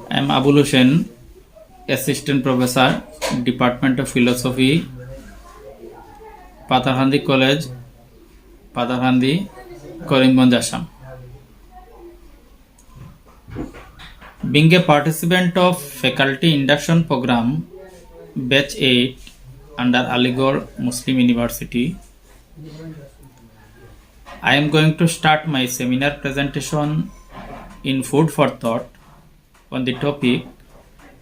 I am Abul Hussain, Assistant Professor, Department of Philosophy, Patharkandi College, Patharkandi, Karimganj, Assam. Being a participant of Faculty Induction Program, Batch 8 under Aligarh Muslim University, I am going to start my seminar presentation in Food for Thought on the topic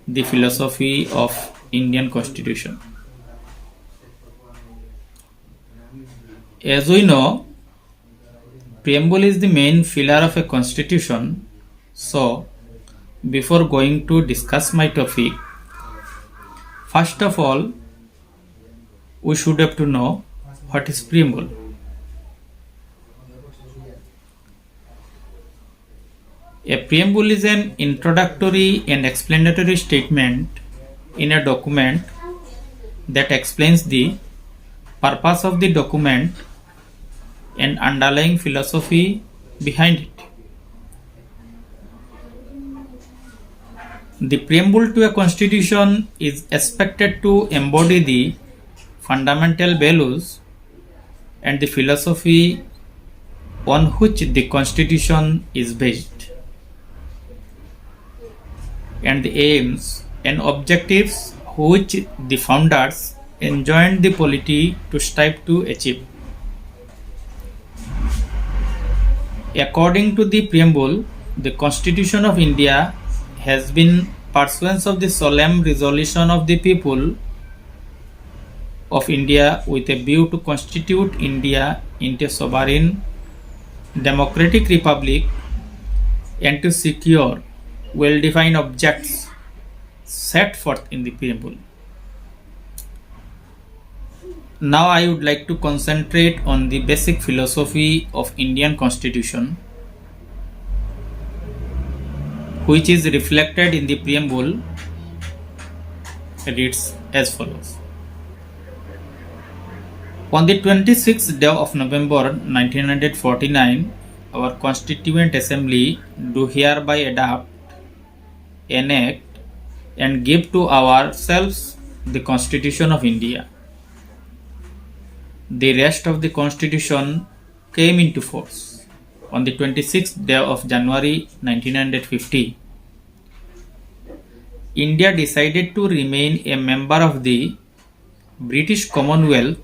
The Philosophy of Indian Constitution. As we know, preamble is the main pillar of a constitution. So, before going to discuss my topic, first of all, we should have to know what is preamble. A preamble is an introductory and explanatory statement in a document that explains the purpose of the document and underlying philosophy behind it. The preamble to a constitution is expected to embody the fundamental values and the philosophy on which the constitution is based, and the aims and objectives which the founders enjoined the polity to strive to achieve. According to the preamble, the Constitution of India has been pursuant of the solemn resolution of the people of India with a view to constitute India into a sovereign democratic republic and to secure well-defined objects set forth in the preamble. Now I would like to concentrate on the basic philosophy of Indian Constitution, which is reflected in the preamble. It reads as follows. On the 26th day of November 1949, our Constituent Assembly do hereby adopt, enact, and give to ourselves the Constitution of India. The rest of the Constitution came into force on the 26th day of January 1950. India decided to remain a member of the British Commonwealth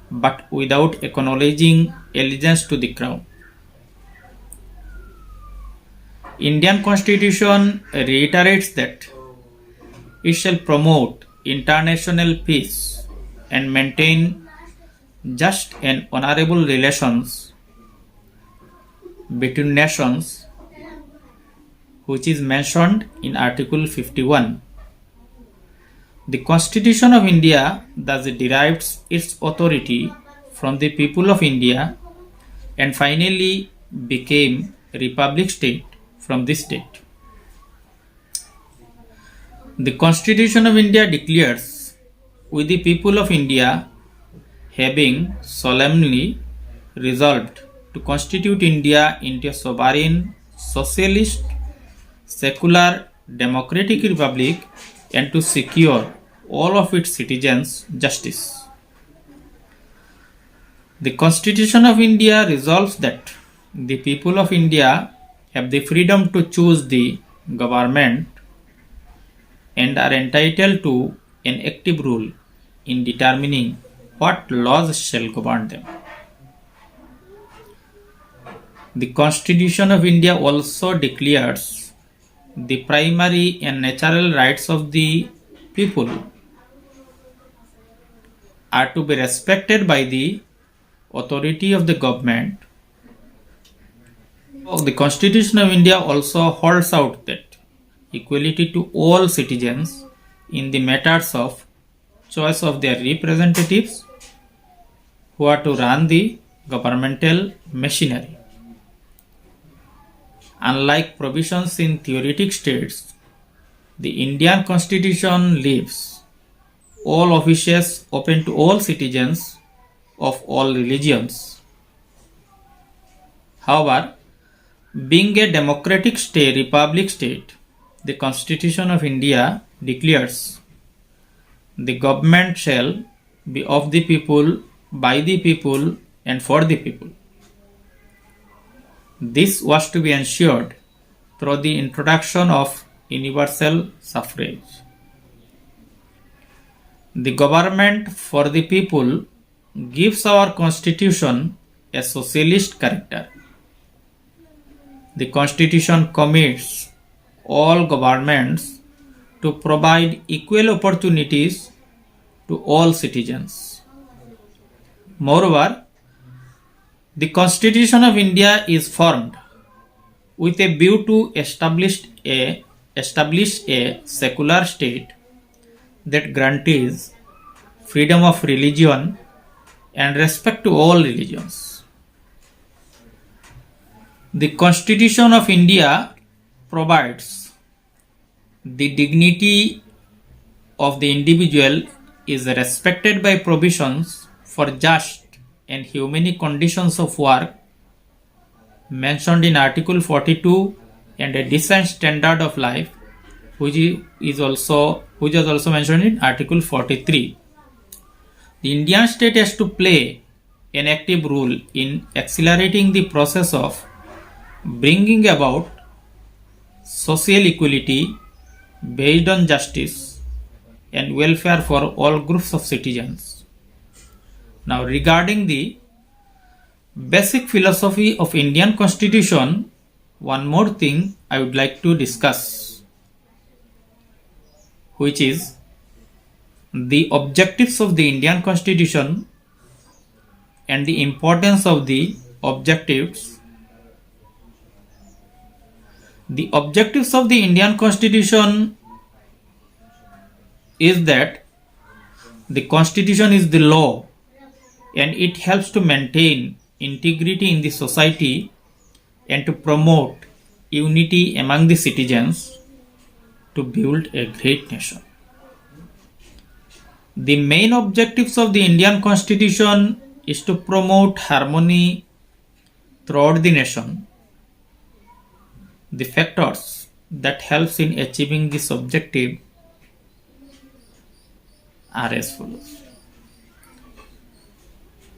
but without acknowledging allegiance to the Crown. Indian Constitution reiterates that it shall promote international peace and maintain just and honorable relations between nations, which is mentioned in Article 51. The Constitution of India thus derives its authority from the people of India and finally became a republic state from this date. The Constitution of India declares, with the people of India having solemnly resolved to constitute India into a sovereign, socialist, secular, democratic republic and to secure all of its citizens justice. The Constitution of India resolves that the people of India have the freedom to choose the government and are entitled to an active role in determining what laws shall govern them. The Constitution of India also declares the primary and natural rights of the people are to be respected by the authority of the government. The Constitution of India also holds out that equality to all citizens in the matters of choice of their representatives who are to run the governmental machinery. Unlike provisions in theoretic states, the Indian Constitution leaves all offices open to all citizens of all religions. However, being a democratic state, republic state, The Constitution of India declares the government shall be of the people, by the people, and for the people. This was to be ensured through the introduction of universal suffrage. The government for the people gives our constitution a socialist character. The constitution commits all governments to provide equal opportunities to all citizens. Moreover, the Constitution of India is formed with a view to establish a secular state that guarantees freedom of religion and respect to all religions. The Constitution of India provides the dignity of the individual is respected by provisions for just and humane conditions of work mentioned in Article 42 and a decent standard of life which is also mentioned in Article 43. The Indian state has to play an active role in accelerating the process of bringing about social equality based on justice and welfare for all groups of citizens. Now, regarding the basic philosophy of Indian Constitution, one more thing I would like to discuss, which is the objectives of the Indian Constitution and the importance of the objectives. The objectives of the Indian Constitution is that the Constitution is the law and it helps to maintain integrity in the society and to promote unity among the citizens to build a great nation. The main objectives of the Indian Constitution is to promote harmony throughout the nation. The factors that helps in achieving this objective are as follows.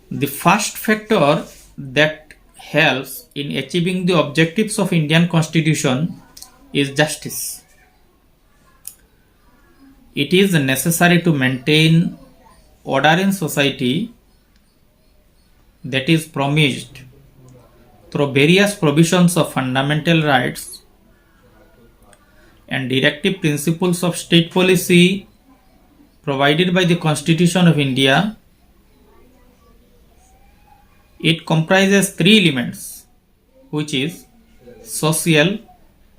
The first factor that helps in achieving the objectives of Indian Constitution is justice. It is necessary to maintain order in society that is promised through various provisions of fundamental rights and directive principles of state policy provided by the Constitution of India. It comprises three elements, which is social,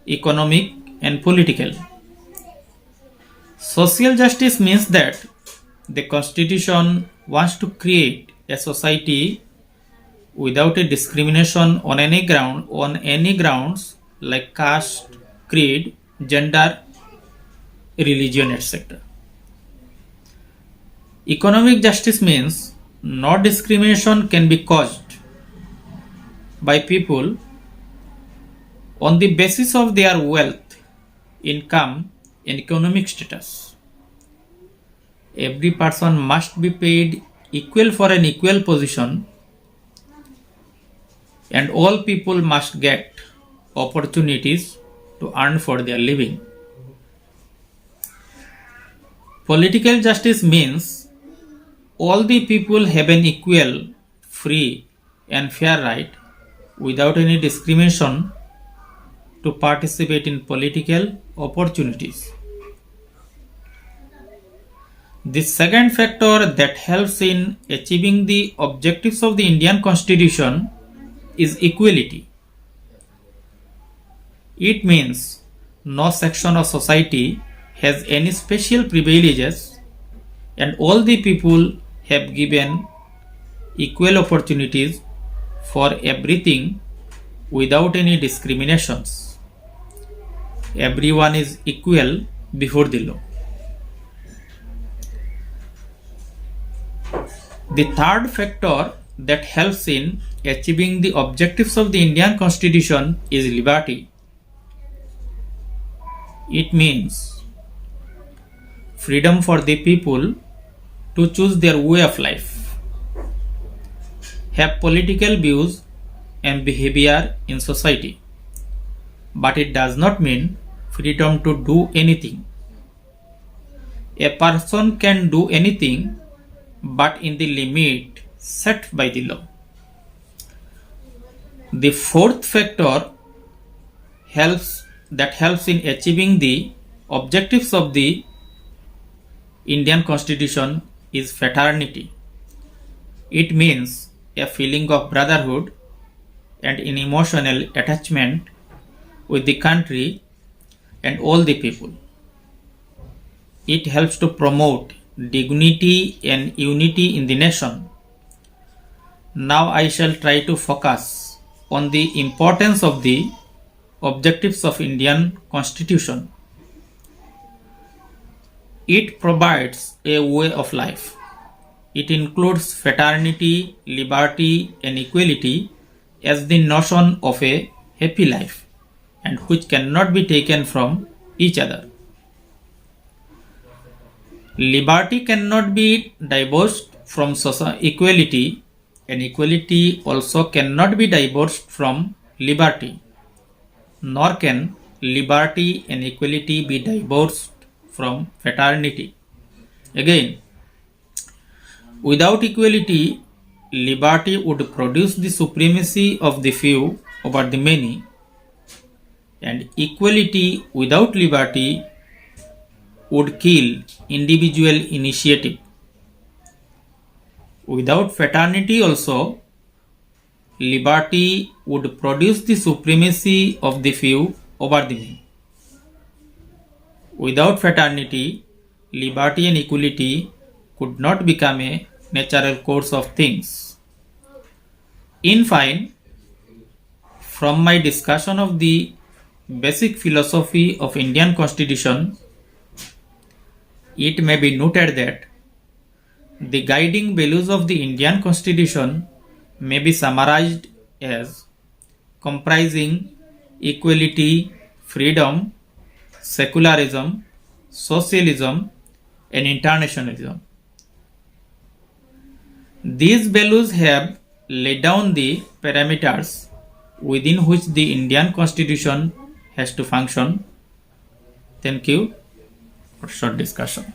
economic, and political. Social justice means that the Constitution wants to create a society without a discrimination on any grounds like caste, creed, gender, religion, etc. Economic justice means no discrimination can be caused by people on the basis of their wealth, income, and economic status. Every person must be paid equal for an equal position, and all people must get opportunities to earn for their living. Political justice means all the people have an equal, free, and fair right without any discrimination to participate in political opportunities. The second factor that helps in achieving the objectives of the Indian Constitution is equality. It means no section of society has any special privileges and all the people have given equal opportunities for everything without any discriminations. Everyone is equal before the law. The third factor that helps in achieving the objectives of the Indian Constitution is liberty. It means freedom for the people to choose their way of life, have political views and behavior in society. But it does not mean freedom to do anything. A person can do anything but in the limit set by the law. The fourth factor helps in achieving the objectives of the Indian Constitution is fraternity. It means a feeling of brotherhood and an emotional attachment with the country and all the people. It helps to promote dignity and unity in the nation. Now I shall try to focus on the importance of the objectives of Indian Constitution. It provides a way of life. It includes fraternity, liberty, and equality as the notion of a happy life, and which cannot be taken from each other. Liberty cannot be divorced from equality, and equality also cannot be divorced from liberty, nor can liberty and equality be divorced from fraternity. Again, without equality, liberty would produce the supremacy of the few over the many, and equality without liberty would kill individual initiative. Without fraternity also, liberty would produce the supremacy of the few over the many. Without fraternity, liberty and equality could not become a natural course of things. In fine, from my discussion of the basic philosophy of Indian Constitution, it may be noted that the guiding values of the Indian Constitution may be summarized as comprising equality, freedom, secularism, socialism, and internationalism. These values have laid down the parameters within which the Indian Constitution has to function. Thank you for short discussion.